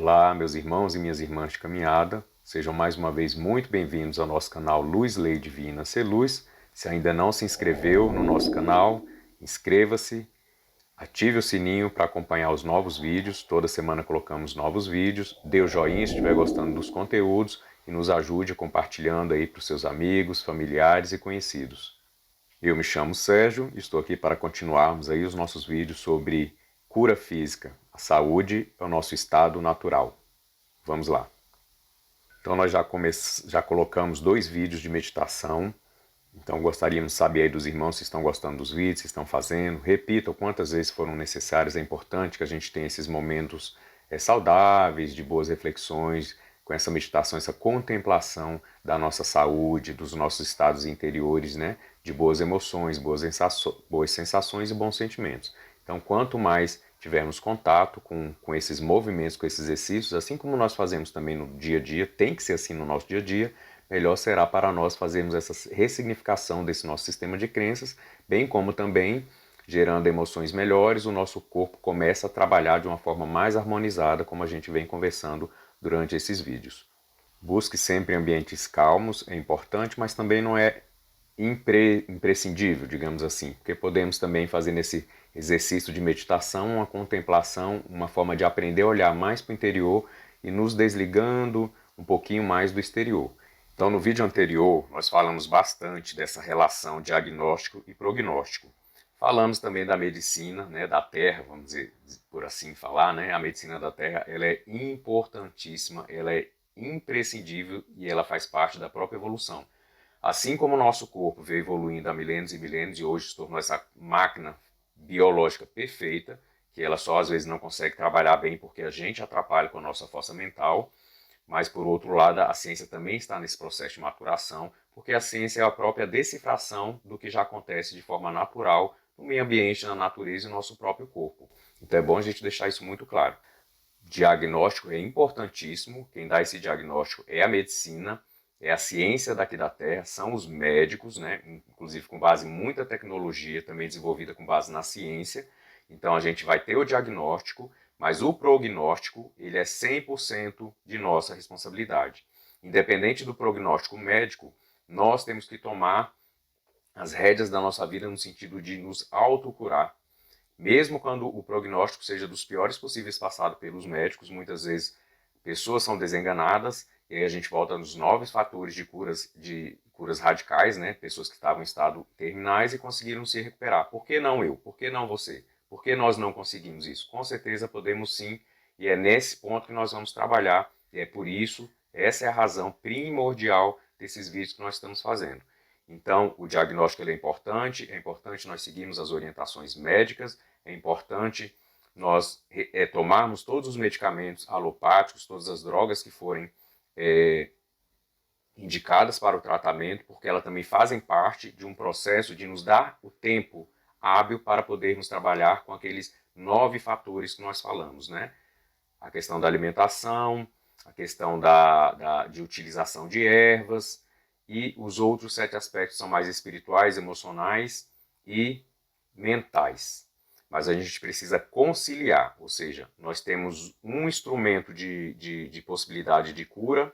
Olá, meus irmãos e minhas irmãs de caminhada, sejam mais uma vez muito bem-vindos ao nosso canal Luz, Lei Divina, Ser Luz. Se ainda não se inscreveu no nosso canal, inscreva-se, ative o sininho para acompanhar os novos vídeos. Toda semana colocamos novos vídeos. Dê o joinha se estiver gostando dos conteúdos e nos ajude compartilhando aí para os seus amigos, familiares e conhecidos. Eu me chamo Sérgio e estou aqui para continuarmos aí os nossos vídeos sobre cura física. A saúde é o nosso estado natural. Vamos lá. Então nós já colocamos 2 vídeos de meditação. Então gostaríamos de saber aí dos irmãos se estão gostando dos vídeos, se estão fazendo. Repitam quantas vezes foram necessárias. É importante que a gente tenha esses momentos saudáveis, de boas reflexões, com essa meditação, essa contemplação da nossa saúde, dos nossos estados interiores, né? De boas emoções, boas sensações e bons sentimentos. Então, quanto mais tivermos contato com esses movimentos, com esses exercícios, assim como nós fazemos também no dia a dia, tem que ser assim no nosso dia a dia, melhor será para nós fazermos essa ressignificação desse nosso sistema de crenças, bem como também gerando emoções melhores, o nosso corpo começa a trabalhar de uma forma mais harmonizada, como a gente vem conversando durante esses vídeos. Busque sempre ambientes calmos, é importante, mas também não é imprescindível, digamos assim, porque podemos também fazer nesse exercício de meditação uma contemplação, uma forma de aprender a olhar mais para o interior e nos desligando um pouquinho mais do exterior. Então, no vídeo anterior, nós falamos bastante dessa relação diagnóstico e prognóstico. Falamos também da medicina, né, da Terra, vamos dizer, por assim falar, né? A medicina da Terra, ela é importantíssima, ela é imprescindível e ela faz parte da própria evolução. Assim como o nosso corpo veio evoluindo há milênios e milênios e hoje se tornou essa máquina biológica perfeita, que ela só às vezes não consegue trabalhar bem porque a gente atrapalha com a nossa força mental, mas por outro lado a ciência também está nesse processo de maturação, porque a ciência é a própria decifração do que já acontece de forma natural no meio ambiente, na natureza e no nosso próprio corpo. Então é bom a gente deixar isso muito claro. Diagnóstico é importantíssimo, quem dá esse diagnóstico é a medicina, é a ciência daqui da Terra, são os médicos, né? Inclusive com base em muita tecnologia, também desenvolvida com base na ciência. Então a gente vai ter o diagnóstico, mas o prognóstico ele é 100% de nossa responsabilidade. Independente do prognóstico médico, nós temos que tomar as rédeas da nossa vida no sentido de nos autocurar. Mesmo quando o prognóstico seja dos piores possíveis passado pelos médicos, muitas vezes pessoas são desenganadas, e aí a gente volta nos 9 fatores de curas radicais, né? Pessoas que estavam em estado terminais e conseguiram se recuperar. Por que não eu? Por que não você? Por que nós não conseguimos isso? Com certeza podemos sim, e é nesse ponto que nós vamos trabalhar, e é por isso, essa é a razão primordial desses vídeos que nós estamos fazendo. Então, o diagnóstico é importante nós seguirmos as orientações médicas, é importante nós tomarmos todos os medicamentos alopáticos, todas as drogas que forem indicadas para o tratamento, porque elas também fazem parte de um processo de nos dar o tempo hábil para podermos trabalhar com aqueles 9 fatores que nós falamos, né? A questão da alimentação, a questão de utilização de ervas, e os outros 7 aspectos são mais espirituais, emocionais e mentais. Mas a gente precisa conciliar, ou seja, nós temos um instrumento de possibilidade de cura,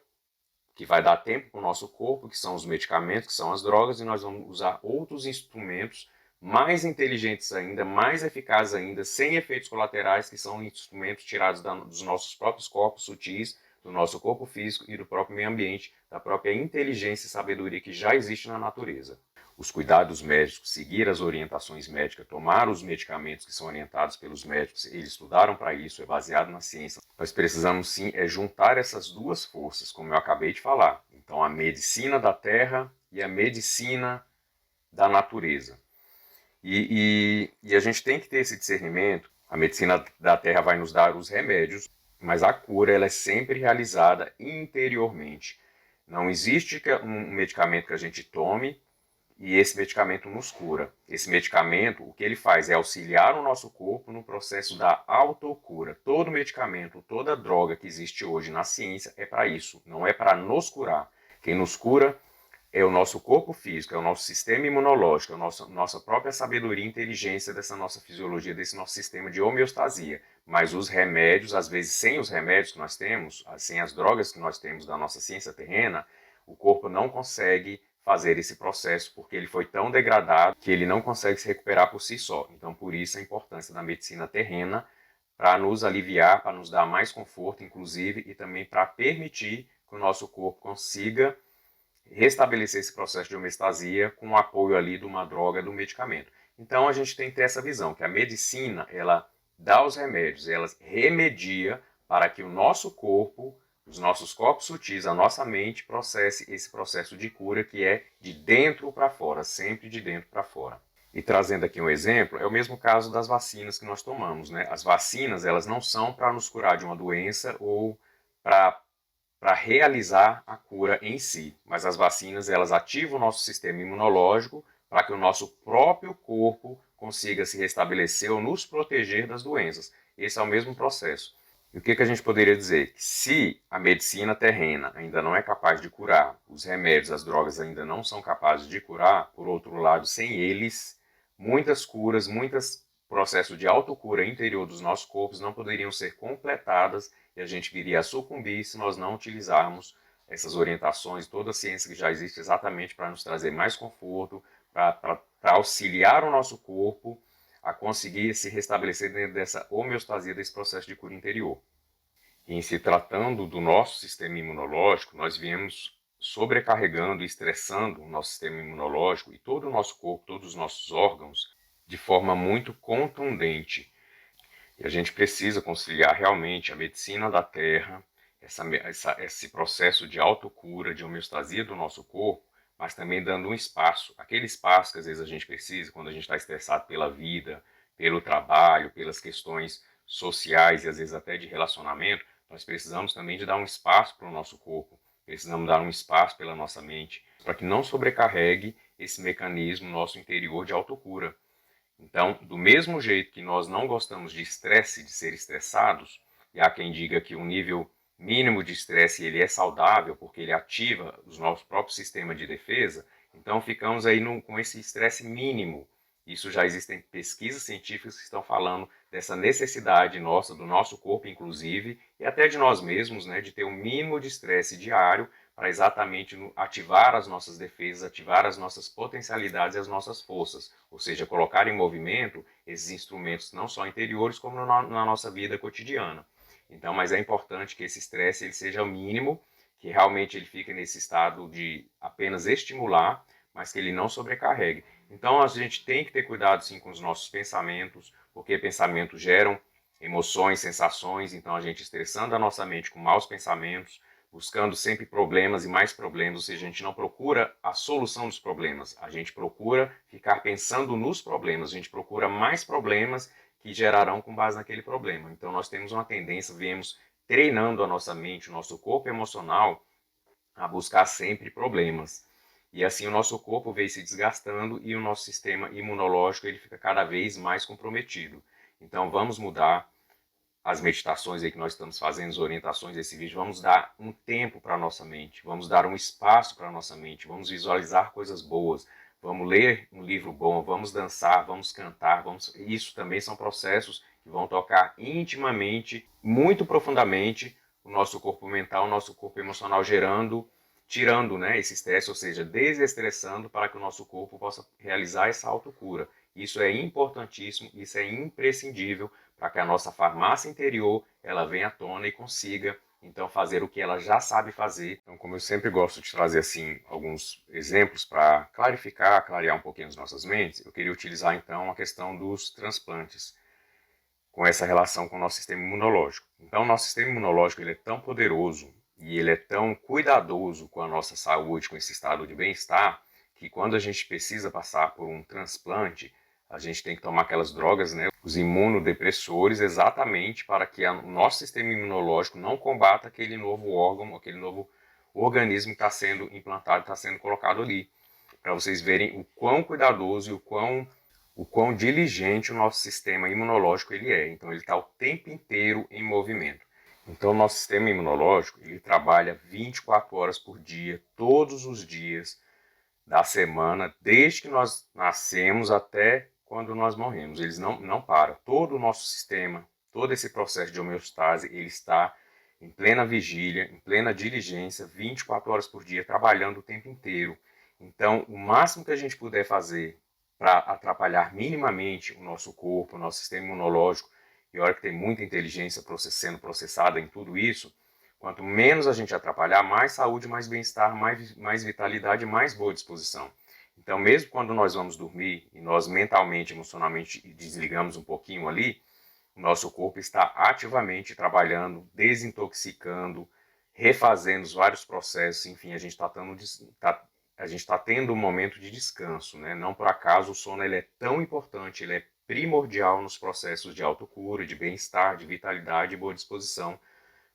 que vai dar tempo para o nosso corpo, que são os medicamentos, que são as drogas, e nós vamos usar outros instrumentos mais inteligentes ainda, mais eficazes ainda, sem efeitos colaterais, que são instrumentos tirados dos nossos próprios corpos sutis, do nosso corpo físico e do próprio meio ambiente, da própria inteligência e sabedoria que já existe na natureza. Os cuidados médicos, seguir as orientações médicas, tomar os medicamentos que são orientados pelos médicos, eles estudaram para isso, é baseado na ciência. Nós precisamos sim juntar essas duas forças, como eu acabei de falar. Então a medicina da terra e a medicina da natureza. E a gente tem que ter esse discernimento. A medicina da terra vai nos dar os remédios, mas a cura ela é sempre realizada interiormente. Não existe um medicamento que a gente tome e esse medicamento nos cura. Esse medicamento, o que ele faz é auxiliar o nosso corpo no processo da autocura. Todo medicamento, toda droga que existe hoje na ciência é para isso, não é para nos curar. Quem nos cura é o nosso corpo físico, é o nosso sistema imunológico, é a nossa própria sabedoria e inteligência dessa nossa fisiologia, desse nosso sistema de homeostasia. mas os remédios, às vezes sem os remédios que nós temos, sem as drogas que nós temos da nossa ciência terrena, o corpo não consegue fazer esse processo porque ele foi tão degradado que ele não consegue se recuperar por si só. Então, por isso a importância da medicina terrena para nos aliviar, para nos dar mais conforto, inclusive, e também para permitir que o nosso corpo consiga restabelecer esse processo de homeostasia com o apoio ali de uma droga, do medicamento. Então, a gente tem que ter essa visão, que a medicina, ela dá os remédios, ela remedia para que o nosso corpo, os nossos corpos sutis, a nossa mente, processe esse processo de cura que é de dentro para fora, sempre de dentro para fora. E trazendo aqui um exemplo, é o mesmo caso das vacinas que nós tomamos, né? As vacinas, elas não são para nos curar de uma doença ou para realizar a cura em si, mas as vacinas, elas ativam o nosso sistema imunológico para que o nosso próprio corpo consiga se restabelecer ou nos proteger das doenças. Esse é o mesmo processo. E o que a gente poderia dizer? Se a medicina terrena ainda não é capaz de curar, os remédios, as drogas ainda não são capazes de curar, por outro lado, sem eles, muitas curas, muitos processos de autocura interior dos nossos corpos não poderiam ser completadas e a gente viria a sucumbir se nós não utilizarmos essas orientações, toda a ciência que já existe exatamente para nos trazer mais conforto, para auxiliar o nosso corpo a conseguir se restabelecer dentro dessa homeostasia, desse processo de cura interior. E em se tratando do nosso sistema imunológico, nós viemos sobrecarregando e estressando o nosso sistema imunológico e todo o nosso corpo, todos os nossos órgãos, de forma muito contundente. E a gente precisa conciliar realmente a medicina da terra, esse processo de autocura, de homeostasia do nosso corpo, mas também dando um espaço, aquele espaço que às vezes a gente precisa quando a gente está estressado pela vida, pelo trabalho, pelas questões sociais e às vezes até de relacionamento, nós precisamos também de dar um espaço para o nosso corpo, precisamos dar um espaço pela nossa mente, para que não sobrecarregue esse mecanismo nosso interior de autocura. Então, do mesmo jeito que nós não gostamos de estresse, de ser estressados, e há quem diga que um nível mínimo de estresse ele é saudável porque ele ativa o nosso próprio sistema de defesa, então ficamos aí com esse estresse mínimo. Isso já existem pesquisas científicas que estão falando dessa necessidade nossa, do nosso corpo inclusive, e até de nós mesmos, né, de ter um mínimo de estresse diário para exatamente ativar as nossas defesas, ativar as nossas potencialidades e as nossas forças, ou seja, colocar em movimento esses instrumentos não só interiores como na nossa vida cotidiana. Então, mas é importante que esse estresse ele seja o mínimo, que realmente ele fique nesse estado de apenas estimular, mas que ele não sobrecarregue. Então, a gente tem que ter cuidado sim com os nossos pensamentos, porque pensamentos geram emoções, sensações, então a gente estressando a nossa mente com maus pensamentos, buscando sempre problemas e mais problemas, ou seja, a gente não procura a solução dos problemas, a gente procura ficar pensando nos problemas, a gente procura mais problemas que gerarão com base naquele problema. Então nós temos uma tendência, viemos treinando a nossa mente, o nosso corpo emocional a buscar sempre problemas. E assim o nosso corpo vem se desgastando e o nosso sistema imunológico ele fica cada vez mais comprometido. Então vamos mudar as meditações aí que nós estamos fazendo, as orientações desse vídeo, vamos dar um tempo para a nossa mente, vamos dar um espaço para a nossa mente, vamos visualizar coisas boas, vamos ler um livro bom, vamos dançar, vamos cantar, isso também são processos que vão tocar intimamente, muito profundamente, o nosso corpo mental, o nosso corpo emocional, tirando né, esse estresse, ou seja, desestressando para que o nosso corpo possa realizar essa autocura. Isso é importantíssimo, isso é imprescindível para que a nossa farmácia interior ela venha à tona e consiga então fazer o que ela já sabe fazer. Então, como eu sempre gosto de trazer assim alguns exemplos para clarificar, clarear um pouquinho as nossas mentes, eu queria utilizar então a questão dos transplantes com essa relação com o nosso sistema imunológico. Então, o nosso sistema imunológico ele é tão poderoso e ele é tão cuidadoso com a nossa saúde, com esse estado de bem-estar, que quando a gente precisa passar por um transplante, a gente tem que tomar aquelas drogas, né, os imunodepressores, exatamente para que o nosso sistema imunológico não combata aquele novo órgão, aquele novo organismo que está sendo implantado, está sendo colocado ali. Para vocês verem o quão cuidadoso e o quão diligente o nosso sistema imunológico ele é. Então ele está o tempo inteiro em movimento. Então o nosso sistema imunológico ele trabalha 24 horas por dia, todos os dias da semana, desde que nós nascemos até quando nós morremos. Eles não param. Todo o nosso sistema, todo esse processo de homeostase, ele está em plena vigília, em plena diligência, 24 horas por dia, trabalhando o tempo inteiro. Então, o máximo que a gente puder fazer para atrapalhar minimamente o nosso corpo, o nosso sistema imunológico, e a hora que tem muita inteligência sendo processada em tudo isso, quanto menos a gente atrapalhar, mais saúde, mais bem-estar, mais vitalidade, mais boa disposição. Então, mesmo quando nós vamos dormir e nós mentalmente, emocionalmente desligamos um pouquinho ali, o nosso corpo está ativamente trabalhando, desintoxicando, refazendo os vários processos, enfim, a gente está tendo um momento de descanso, né? Não por acaso o sono ele é tão importante, ele é primordial nos processos de autocura, de bem-estar, de vitalidade e boa disposição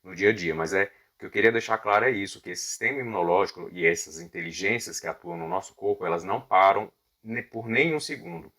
no dia a dia. Mas o que eu queria deixar claro é isso, que esse sistema imunológico e essas inteligências que atuam no nosso corpo, elas não param por nenhum segundo.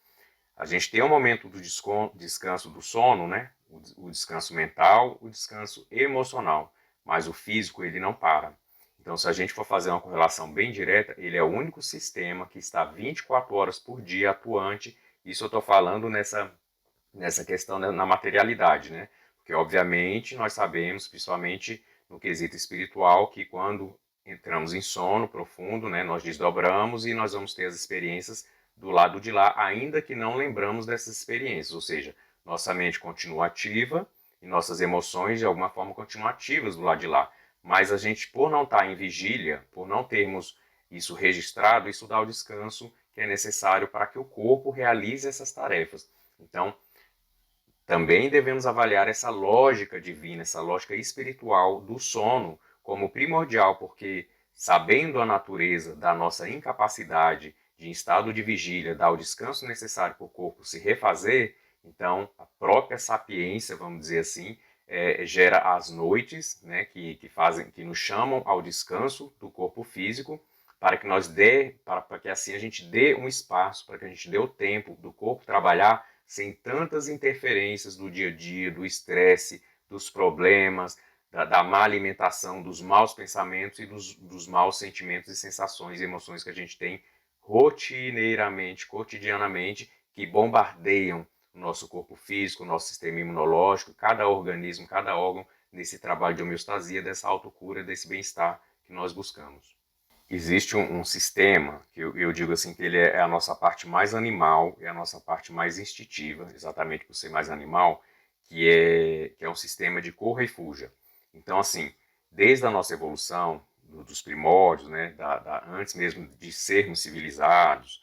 A gente tem um momento do descanso do sono, né? O descanso mental, o descanso emocional, mas o físico ele não para. Então, se a gente for fazer uma correlação bem direta, ele é o único sistema que está 24 horas por dia atuante. Isso eu estou falando nessa questão na materialidade, né? Porque, obviamente, nós sabemos, principalmente no quesito espiritual, que quando entramos em sono profundo, né, nós desdobramos e nós vamos ter as experiências do lado de lá, ainda que não lembramos dessas experiências, ou seja, nossa mente continua ativa e nossas emoções de alguma forma continuam ativas do lado de lá. Mas a gente, por não estar em vigília, por não termos isso registrado, isso dá o descanso que é necessário para que o corpo realize essas tarefas. Então, também devemos avaliar essa lógica divina, essa lógica espiritual do sono como primordial, porque sabendo a natureza da nossa incapacidade de, em estado de vigília, dar o descanso necessário para o corpo se refazer, então a própria sapiência, vamos dizer assim, gera as noites, né, que nos chamam ao descanso do corpo físico, para que para que assim a gente dê um espaço, para que a gente dê o tempo do corpo trabalhar sem tantas interferências do dia a dia, do estresse, dos problemas, da má alimentação, dos maus pensamentos e dos maus sentimentos e sensações e emoções que a gente tem rotineiramente, cotidianamente, que bombardeiam o nosso corpo físico, o nosso sistema imunológico, cada organismo, cada órgão, nesse trabalho de homeostasia, dessa autocura, desse bem-estar que nós buscamos. Existe um sistema, que eu digo assim, que ele é a nossa parte mais animal, é a nossa parte mais instintiva, exatamente por ser mais animal, que é um sistema de corra e fuja. Então, assim, desde a nossa evolução, dos primórdios, né, antes mesmo de sermos civilizados,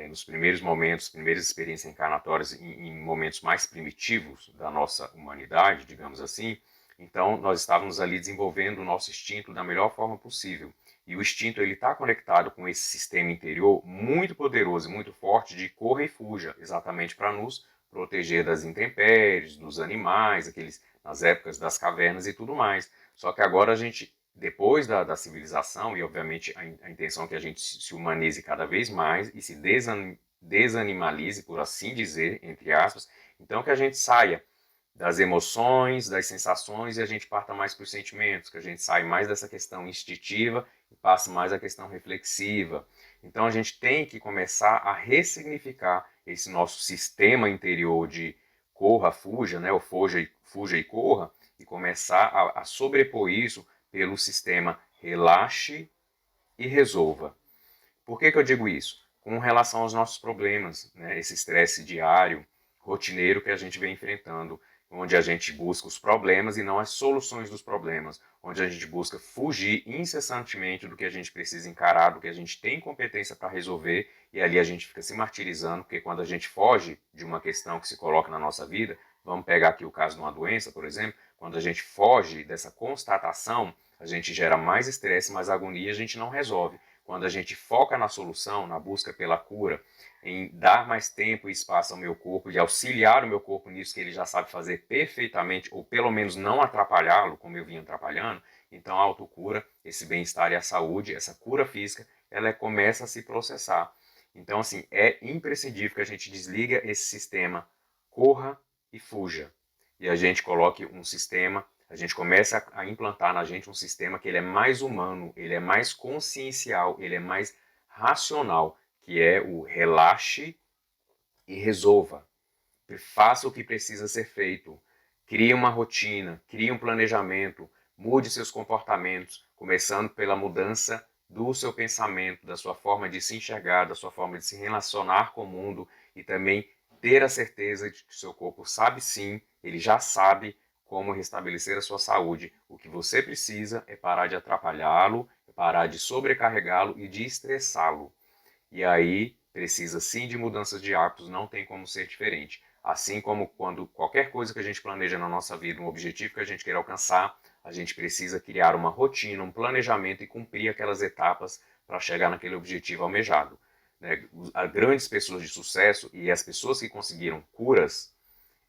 nos primeiros momentos, primeiras experiências encarnatórias, em momentos mais primitivos da nossa humanidade, digamos assim, então nós estávamos ali desenvolvendo o nosso instinto da melhor forma possível. E o instinto ele está conectado com esse sistema interior muito poderoso e muito forte de corra e fuja, exatamente para nos proteger das intempéries, dos animais, nas épocas das cavernas e tudo mais. Só que agora a gente, depois da civilização, e obviamente a intenção é que a gente se humanize cada vez mais e se desanimalize, por assim dizer, entre aspas, então que a gente saia das emoções, das sensações e a gente parta mais para os sentimentos, que a gente sai mais dessa questão instintiva e passa mais a questão reflexiva. Então a gente tem que começar a ressignificar esse nosso sistema interior de corra, fuja, né, ou fuja e corra, e começar a sobrepor isso pelo sistema relaxe e resolva. Por que eu digo isso? Com relação aos nossos problemas, né, esse estresse diário, rotineiro que a gente vem enfrentando, onde a gente busca os problemas e não as soluções dos problemas, onde a gente busca fugir incessantemente do que a gente precisa encarar, do que a gente tem competência para resolver, e ali a gente fica se martirizando, porque quando a gente foge de uma questão que se coloca na nossa vida, vamos pegar aqui o caso de uma doença, por exemplo, quando a gente foge dessa constatação, a gente gera mais estresse, mais agonia, a gente não resolve. Quando a gente foca na solução, na busca pela cura, em dar mais tempo e espaço ao meu corpo, de auxiliar o meu corpo nisso que ele já sabe fazer perfeitamente, ou pelo menos não atrapalhá-lo, como eu vinha atrapalhando, então a autocura, esse bem-estar e a saúde, essa cura física, ela começa a se processar. Então, assim, é imprescindível que a gente desliga esse sistema corra e fuja, e a gente coloque um sistema, a gente começa a implantar na gente um sistema que ele é mais humano, ele é mais consciencial, ele é mais racional, que é o relaxe e resolva. Faça o que precisa ser feito. Crie uma rotina, crie um planejamento, mude seus comportamentos, começando pela mudança do seu pensamento, da sua forma de se enxergar, da sua forma de se relacionar com o mundo e também ter a certeza de que o seu corpo sabe sim, ele já sabe como restabelecer a sua saúde. O que você precisa é parar de atrapalhá-lo, é parar de sobrecarregá-lo e de estressá-lo. E aí precisa sim de mudanças de hábitos, não tem como ser diferente. Assim como quando qualquer coisa que a gente planeja na nossa vida, um objetivo que a gente quer alcançar, a gente precisa criar uma rotina, um planejamento e cumprir aquelas etapas para chegar naquele objetivo almejado. As grandes pessoas de sucesso e as pessoas que conseguiram curas,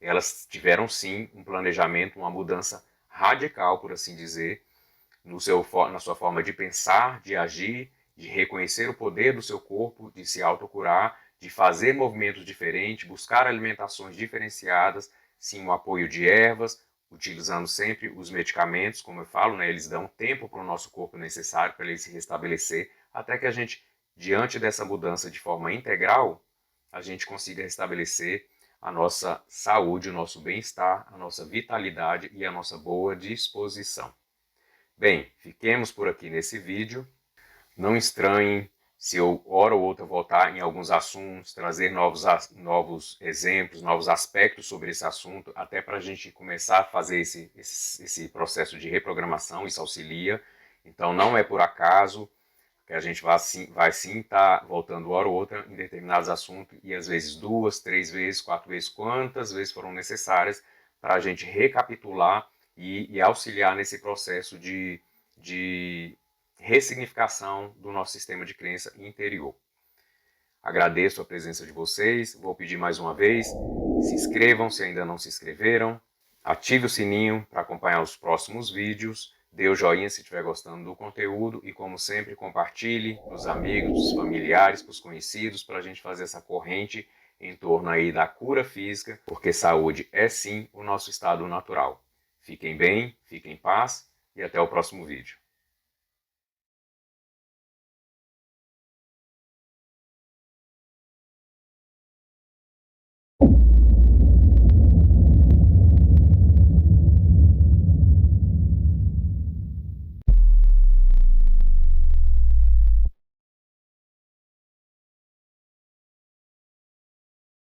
elas tiveram sim um planejamento, uma mudança radical, por assim dizer, na sua forma de pensar, de agir, de reconhecer o poder do seu corpo, de se autocurar, de fazer movimentos diferentes, buscar alimentações diferenciadas, sim, o apoio de ervas, utilizando sempre os medicamentos, como eu falo, né, eles dão tempo para o nosso corpo necessário para ele se restabelecer, até que a gente, diante dessa mudança de forma integral, a gente consiga restabelecer a nossa saúde, o nosso bem-estar, a nossa vitalidade e a nossa boa disposição. Bem, fiquemos por aqui nesse vídeo. Não estranhem se eu, hora ou outra, voltar em alguns assuntos, trazer novos exemplos, novos aspectos sobre esse assunto, até para a gente começar a fazer esse processo de reprogramação, isso auxilia. Então, não é por acaso que a gente vai sim estar voltando hora ou outra em determinados assuntos, e às vezes 2, 3 vezes, 4 vezes, quantas vezes foram necessárias para a gente recapitular e auxiliar nesse processo de ressignificação do nosso sistema de crença interior. Agradeço a presença de vocês, vou pedir mais uma vez, se inscrevam se ainda não se inscreveram, ative o sininho para acompanhar os próximos vídeos, dê o joinha se estiver gostando do conteúdo e, como sempre, compartilhe para os amigos, para os familiares, para os conhecidos, para a gente fazer essa corrente em torno aí da cura física, porque saúde é sim o nosso estado natural. Fiquem bem, fiquem em paz e até o próximo vídeo.